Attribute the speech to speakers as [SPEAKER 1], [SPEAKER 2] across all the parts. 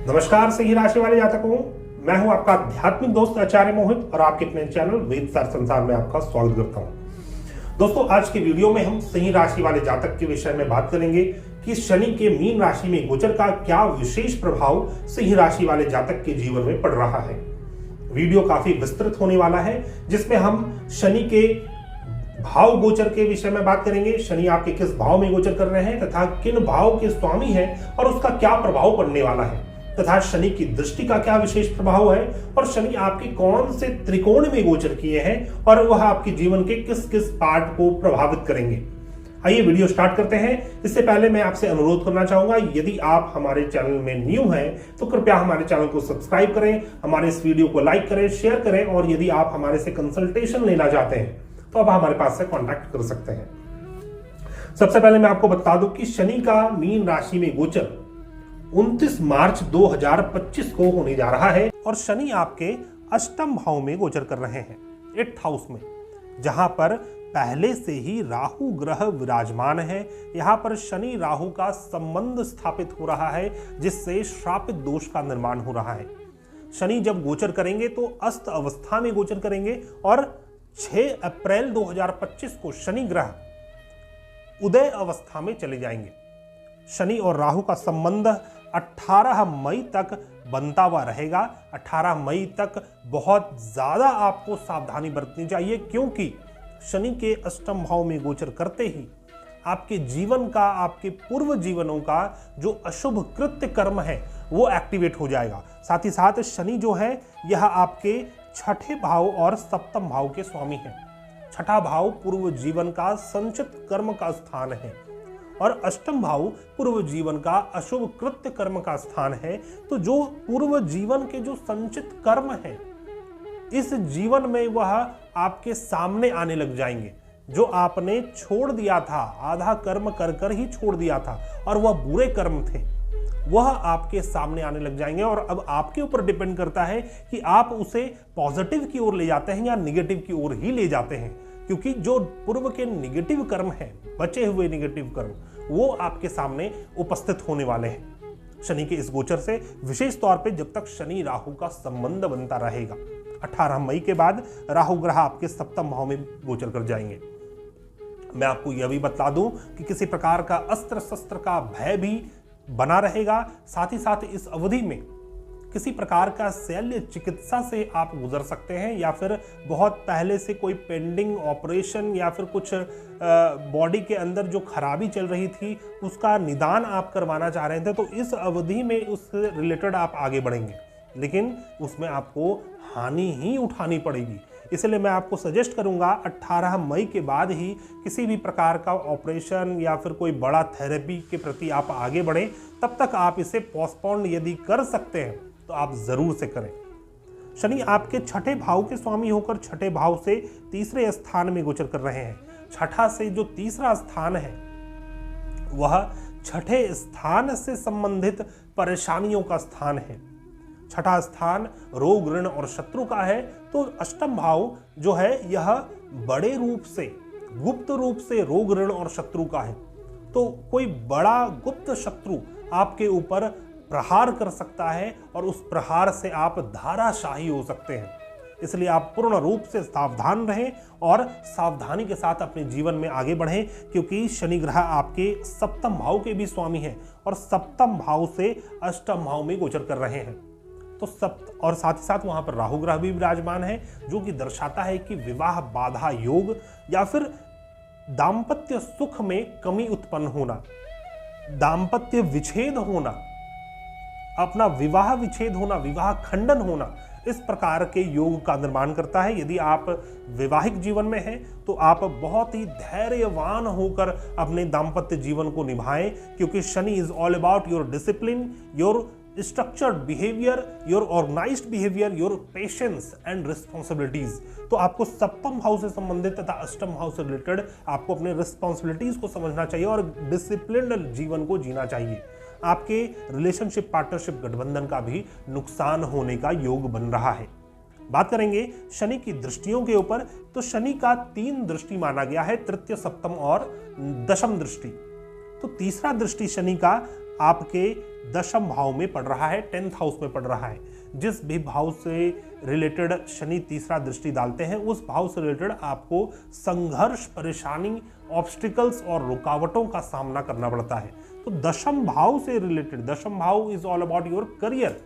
[SPEAKER 1] नमस्कार सिंह राशि वाले जातकों, मैं हूं आपका आध्यात्मिक दोस्त आचार्य मोहित और आपके अपने चैनल वेद सार संसार में आपका स्वागत करता हूं। दोस्तों, आज के वीडियो में हम सिंह राशि वाले जातक के विषय में बात करेंगे कि शनि के मीन राशि में गोचर का क्या विशेष प्रभाव सिंह राशि वाले जातक के जीवन में पड़ रहा है। वीडियो काफी विस्तृत होने वाला है, जिसमें हम शनि के भाव गोचर के विषय में बात करेंगे। शनि आपके किस भाव में गोचर कर रहे हैं तथा किन भाव के स्वामी हैं और उसका क्या प्रभाव पड़ने वाला है, तथा शनि की दृष्टि का क्या विशेष प्रभाव है और शनि आपके कौन से त्रिकोण में गोचर किए हैं और वह आपके जीवन के किस किस पार्ट को प्रभावित करेंगे। आइए वीडियो स्टार्ट करते हैं। इससे पहले मैं आपसे अनुरोध करना चाहूंगा, यदि आप हमारे चैनल में न्यू हैं तो कृपया हमारे चैनल को सब्सक्राइब करें, हमारे इस वीडियो को लाइक करें, शेयर करें, और यदि आप हमारे से कंसल्टेशन लेना चाहते हैं तो आप हमारे पास से कॉन्टैक्ट कर सकते हैं। सबसे पहले मैं आपको बता दूं कि शनि का मीन राशि में गोचर 29 मार्च 2025 को होने जा रहा है और शनि आपके अष्टम भाव में गोचर कर रहे हैं, 8th हाउस में, जहां पर पहले से ही राहु ग्रह विराजमान है। यहां पर शनि राहु का संबंध स्थापित हो रहा है, जिससे श्रापित दोष का निर्माण हो रहा है। शनि जब गोचर करेंगे तो अस्त अवस्था में गोचर करेंगे और 6 अप्रैल 2025 को शनि ग्रह उदय अवस्था में चले जाएंगे। शनि और राहु का संबंध 18 मई तक बनता हुआ रहेगा। 18 मई तक बहुत ज्यादा आपको सावधानी बरतनी चाहिए, क्योंकि शनि के अष्टम भाव में गोचर करते ही आपके जीवन का, आपके पूर्व जीवनों का जो अशुभ कृत्य कर्म है वो एक्टिवेट हो जाएगा। साथ ही साथ शनि जो है यह आपके छठे भाव और सप्तम भाव के स्वामी हैं। छठा भाव पूर्व जीवन का संचित कर्म का स्थान है और अष्टम भाव पूर्व जीवन का अशुभ कृत्य कर्म का स्थान है। तो जो पूर्व जीवन के जो संचित कर्म है, इस जीवन में वह आपके सामने आने लग जाएंगे। जो आपने छोड़ दिया था, आधा कर्म कर कर ही छोड़ दिया था और वह बुरे कर्म थे, वह आपके सामने आने लग जाएंगे। और अब आपके ऊपर डिपेंड करता है कि आप उसे पॉजिटिव की ओर ले जाते हैं या निगेटिव की ओर ही ले जाते हैं, क्योंकि जो पूर्व के निगेटिव कर्म हैं, बचे हुए निगेटिव कर्म, वो आपके सामने उपस्थित होने वाले हैं शनि के इस गोचर से। विशेष तौर पे जब तक शनि राहु का संबंध बनता रहेगा। 18 मई के बाद राहु ग्रह आपके सप्तम भाव में गोचर कर जाएंगे। मैं आपको यह भी बता दूं कि किसी प्रकार का अस्त्र शस्त्र का भय भी बना रहेगा। साथ ही साथ इस अवधि में किसी प्रकार का शल्य चिकित्सा से आप गुजर सकते हैं, या फिर बहुत पहले से कोई पेंडिंग ऑपरेशन या फिर कुछ बॉडी के अंदर जो खराबी चल रही थी उसका निदान आप करवाना चाह रहे थे, तो इस अवधि में उससे रिलेटेड आप आगे बढ़ेंगे, लेकिन उसमें आपको हानि ही उठानी पड़ेगी। इसलिए मैं आपको सजेस्ट करूंगा 18 मई के बाद ही किसी भी प्रकार का ऑपरेशन या फिर कोई बड़ा थेरेपी के प्रति आप आगे बढ़ें। तब तक आप इसे पोस्टपोन यदि कर सकते हैं तो आप जरूर से करें। शनि आपके छठे भाव के स्वामी होकर छठे भाव से तीसरे स्थान में गोचर कर रहे हैं। छठा से जो तीसरा स्थान है वह छठे स्थान से संबंधित परेशानियों का स्थान है। छठा स्थान रोग, ऋण और शत्रु का है। तो अष्टम भाव जो है यह बड़े रूप से, गुप्त रूप से रोग, ऋण और शत्रु का है। तो कोई बड़ा गुप्त शत्रु आपके ऊपर प्रहार कर सकता है और उस प्रहार से आप धाराशाही हो सकते हैं। इसलिए आप पूर्ण रूप से सावधान रहें और सावधानी के साथ अपने जीवन में आगे बढ़ें, क्योंकि शनि ग्रह आपके सप्तम भाव के भी स्वामी हैं और सप्तम भाव से अष्टम भाव में गोचर कर रहे हैं। तो और साथ ही साथ वहां पर राहु ग्रह भी विराजमान है, जो कि दर्शाता है कि विवाह बाधा योग या फिर दाम्पत्य सुख में कमी उत्पन्न होना, दाम्पत्य विच्छेद होना, अपना विवाह विच्छेद होना, विवाह खंडन होना, इस प्रकार के योग का निर्माण करता है। यदि आप वैवाहिक जीवन में हैं तो आप बहुत ही धैर्यवान होकर अपने दाम्पत्य जीवन को निभाएं, क्योंकि Shani is all about your discipline, your structured behaviour, your organised behaviour, your patience and responsibilities. तो आपको सप्तम भाव से संबंधित तथा अष्टम भाव से रिलेटेड आपको अपने रिस्पॉन्सिबिलिटीज को समझना चाहिए और डिसिप्लिन्ड जीवन को जीना चाहिए। आपके रिलेशनशिप पार्टनरशिप गठबंधन का भी नुकसान होने का योग बन रहा है। बात करेंगे शनि की दृष्टियों के ऊपर, तो शनि का 3 दृष्टि माना गया है, तृतीय, सप्तम और दशम दृष्टि। तो तीसरा दृष्टि शनि का आपके दशम भाव में पड़ रहा है, 10th हाउस में पड़ रहा है। जिस भी भाव से रिलेटेड शनि तीसरा दृष्टि डालते हैं उस भाव से रिलेटेड आपको संघर्ष, परेशानी, ऑब्स्टिकल्स और रुकावटों का सामना करना पड़ता है। तो दशम भाव से रिलेटेड, दशम भाव is all about your career.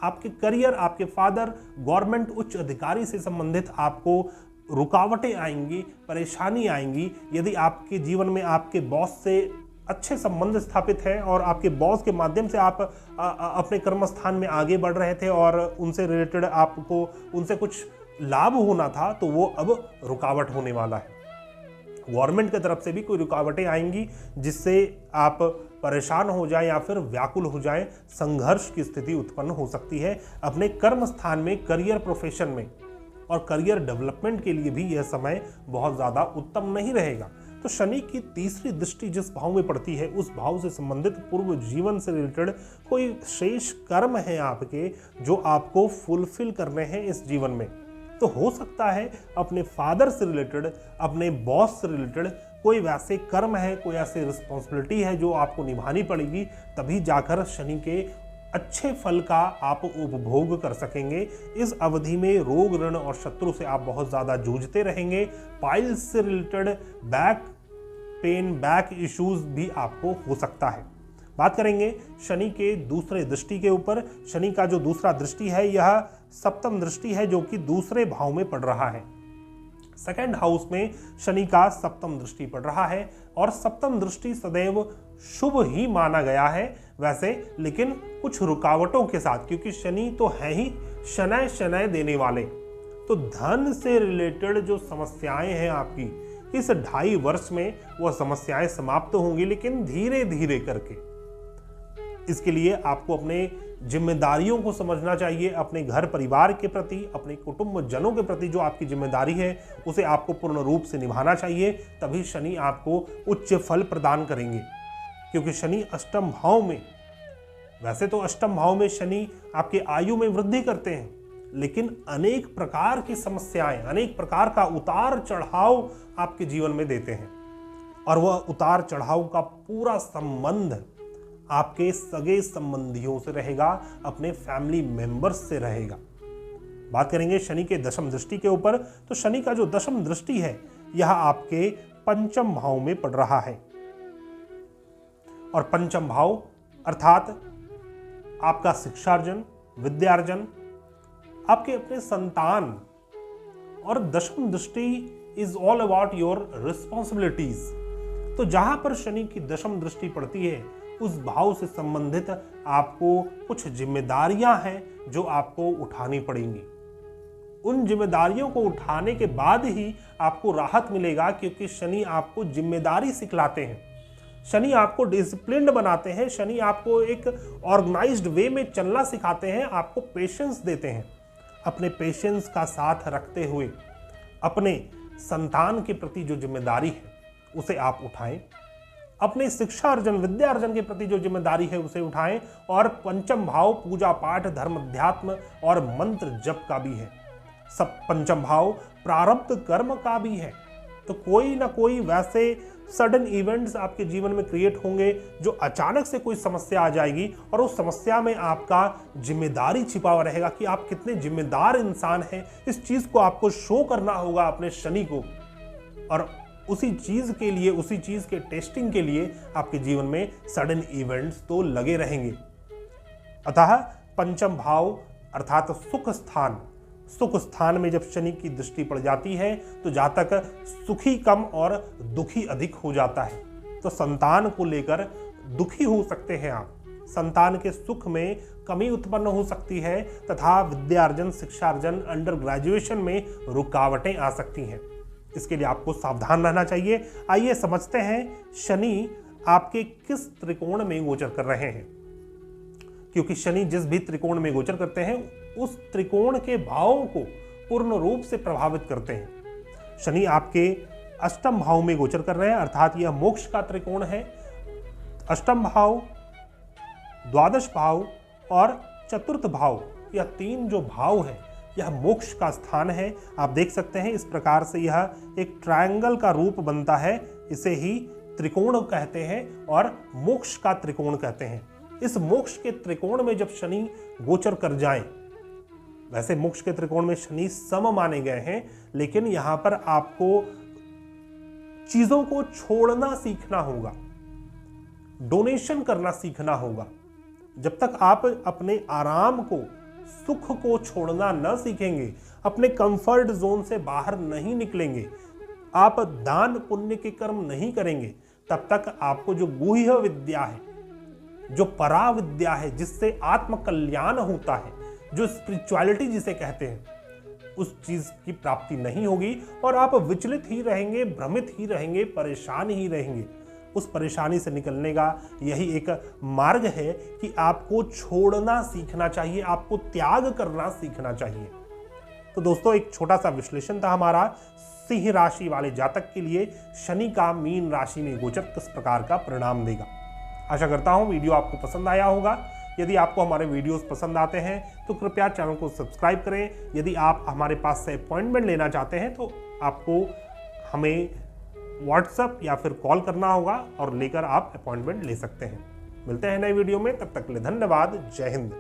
[SPEAKER 1] आपके करियर, आपके फादर, गवर्नमेंट, उच्च अधिकारी से संबंधित आपको रुकावटें आएंगी, परेशानी आएंगी। यदि आपके जीवन में आपके बॉस से अच्छे संबंध स्थापित है और आपके बॉस के माध्यम से आप अपने कर्म स्थान में आगे बढ़ रहे थे और उनसे रिलेटेड आपको उनसे कुछ लाभ होना था, तो वो अब रुकावट होने वाला है। गवर्नमेंट की तरफ से भी कोई रुकावटें आएंगी जिससे आप परेशान हो जाएं या फिर व्याकुल हो जाएं, संघर्ष की स्थिति उत्पन्न हो सकती है अपने कर्म स्थान में, करियर प्रोफेशन में। और करियर डेवलपमेंट के लिए भी यह समय बहुत ज़्यादा उत्तम नहीं रहेगा। तो शनि की तीसरी दृष्टि जिस भाव में पड़ती है उस भाव से संबंधित पूर्व जीवन से रिलेटेड कोई शेष कर्म है आपके जो आपको फुलफिल करने हैं इस जीवन में। तो हो सकता है अपने फादर से रिलेटेड, अपने बॉस से रिलेटेड कोई वैसे कर्म है, कोई ऐसी रिस्पॉन्सिबिलिटी है जो आपको निभानी पड़ेगी, तभी जाकर शनि के अच्छे फल का आप उपभोग कर सकेंगे। इस अवधि में रोग, ऋण और शत्रु से आप बहुत ज़्यादा जूझते रहेंगे। पाइल्स से related back pain, back issues भी आपको हो सकता है। बात करेंगे शनि के दूसरे दृष्टि के ऊपर। शनि का जो दूसरा दृष्टि है यह सप्तम दृष्टि है जो कि दूसरे भाव में पड़ रहा है। सेकंड हाउस में शनि का सप्तम दृष्टि पड़ रहा है और सप्तम दृष्टि सदैव शुभ ही माना गया है वैसे, लेकिन कुछ रुकावटों के साथ, क्योंकि शनि तो है ही शनय शनय देने वाले। तो धन से रिलेटेड जो समस्याएं हैं आपकी इस 2.5 वर्ष में वह समस्याएं समाप्त होंगी, लेकिन धीरे धीरे करके। इसके लिए आपको अपने जिम्मेदारियों को समझना चाहिए। अपने घर परिवार के प्रति, अपने कुटुंब जनों के प्रति जो आपकी जिम्मेदारी है उसे आपको पूर्ण रूप से निभाना चाहिए, तभी शनि आपको उच्च फल प्रदान करेंगे। क्योंकि शनि अष्टम भाव में, वैसे तो अष्टम भाव में शनि आपके आयु में वृद्धि करते हैं, लेकिन अनेक प्रकार की समस्याएं, अनेक प्रकार का उतार चढ़ाव आपके जीवन में देते हैं और वह उतार चढ़ाव का पूरा संबंध आपके सगे संबंधियों से रहेगा, अपने फैमिली मेंबर्स से रहेगा। बात करेंगे शनि के दशम दृष्टि के ऊपर। तो शनि का जो दशम दृष्टि है यह आपके पंचम भाव में पड़ रहा है और पंचम भाव अर्थात आपका शिक्षार्जन, विद्यार्जन, आपके अपने संतान, और दशम दृष्टि is all about your responsibilities. तो जहां पर शनि की दशम दृष्टि पड़ती है उस भाव से संबंधित आपको कुछ जिम्मेदारियां हैं जो आपको उठानी पड़ेंगी। उन जिम्मेदारियों को उठाने के बाद ही आपको राहत मिलेगा, क्योंकि शनि आपको जिम्मेदारी सिखलाते हैं, शनि आपको डिसिप्लिन्ड बनाते हैं, शनि आपको एक ऑर्गेनाइज्ड वे में चलना सिखाते हैं, आपको पेशेंस देते हैं। अपने पेशेंस का साथ रखते हुए अपने संतान के प्रति जो जिम्मेदारी है उसे आप उठाएं, अपने शिक्षा अर्जन, विद्या अर्जन के प्रति जो जिम्मेदारी है उसे उठाएं, और पंचम भाव पूजा पाठ, धर्म, अध्यात्म और मंत्र जप का भी है। सब पंचम भाव प्रारब्ध कर्म का भी है। तो कोई ना कोई वैसे सडन इवेंट्स आपके जीवन में क्रिएट होंगे जो अचानक से कोई समस्या आ जाएगी और उस समस्या में आपका जिम्मेदारी छिपा हुआ रहेगा कि आप कितने जिम्मेदार इंसान हैं। इस चीज को आपको शो करना होगा अपने शनि को, और उसी चीज के लिए, उसी चीज के टेस्टिंग के लिए आपके जीवन में सडन इवेंट्स तो लगे रहेंगे। अतः पंचम भाव अर्थात सुख स्थान, सुख स्थान में जब शनि की दृष्टि पड़ जाती है तो जातक सुखी कम और दुखी अधिक हो जाता है। तो संतान को लेकर दुखी हो सकते हैं आप, संतान के सुख में कमी उत्पन्न हो सकती है तथा विद्यार्जन, शिक्षार्जन, अंडर ग्रेजुएशन में रुकावटें आ सकती हैं। इसके लिए आपको सावधान रहना चाहिए। आइए समझते हैं शनि आपके किस त्रिकोण में गोचर कर रहे हैं, क्योंकि शनि जिस भी त्रिकोण में गोचर करते हैं उस त्रिकोण के भावों को पूर्ण रूप से प्रभावित करते हैं। शनि आपके अष्टम भाव में गोचर कर रहे हैं, अर्थात यह मोक्ष का त्रिकोण है। अष्टम भाव, द्वादश भाव और चतुर्थ भाव, यह तीन जो भाव है यह मोक्ष का स्थान है। आप देख सकते हैं इस प्रकार से यह एक ट्रायंगल का रूप बनता है, इसे ही त्रिकोण कहते हैं और मोक्ष का त्रिकोण कहते हैं। इस मोक्ष के त्रिकोण में जब शनि गोचर कर जाए, वैसे मोक्ष के त्रिकोण में शनि सम माने गए हैं, लेकिन यहां पर आपको चीजों को छोड़ना सीखना होगा, डोनेशन करना सीखना होगा। जब तक आप अपने आराम को, सुख को छोड़ना न सीखेंगे, अपने कंफर्ट जोन से बाहर नहीं निकलेंगे, आप दान पुण्य के कर्म नहीं करेंगे, तब तक आपको जो गुह्य विद्या है, जो परा विद्या है, जिससे आत्म कल्याण होता है, जो स्पिरिचुअलिटी जिसे कहते हैं, उस चीज की प्राप्ति नहीं होगी और आप विचलित ही रहेंगे, भ्रमित ही रहेंगे, परेशान ही रहेंगे। उस परेशानी से निकलने का यही एक मार्ग है कि आपको छोड़ना सीखना चाहिए, आपको त्याग करना सीखना चाहिए। तो दोस्तों, एक छोटा सा विश्लेषण था हमारा सिंह राशि वाले जातक के लिए शनि का मीन राशि में गोचर किस प्रकार का परिणाम देगा। आशा करता हूं वीडियो आपको पसंद आया होगा। यदि आपको हमारे वीडियोस पसंद आते हैं तो कृपया चैनल को सब्सक्राइब करें। यदि आप हमारे पास से अपॉइंटमेंट लेना चाहते हैं तो आपको हमें व्हाट्सएप या फिर कॉल करना होगा और लेकर आप अपॉइंटमेंट ले सकते हैं। मिलते हैं नए वीडियो में, तब तक के लिए धन्यवाद। जय हिंद।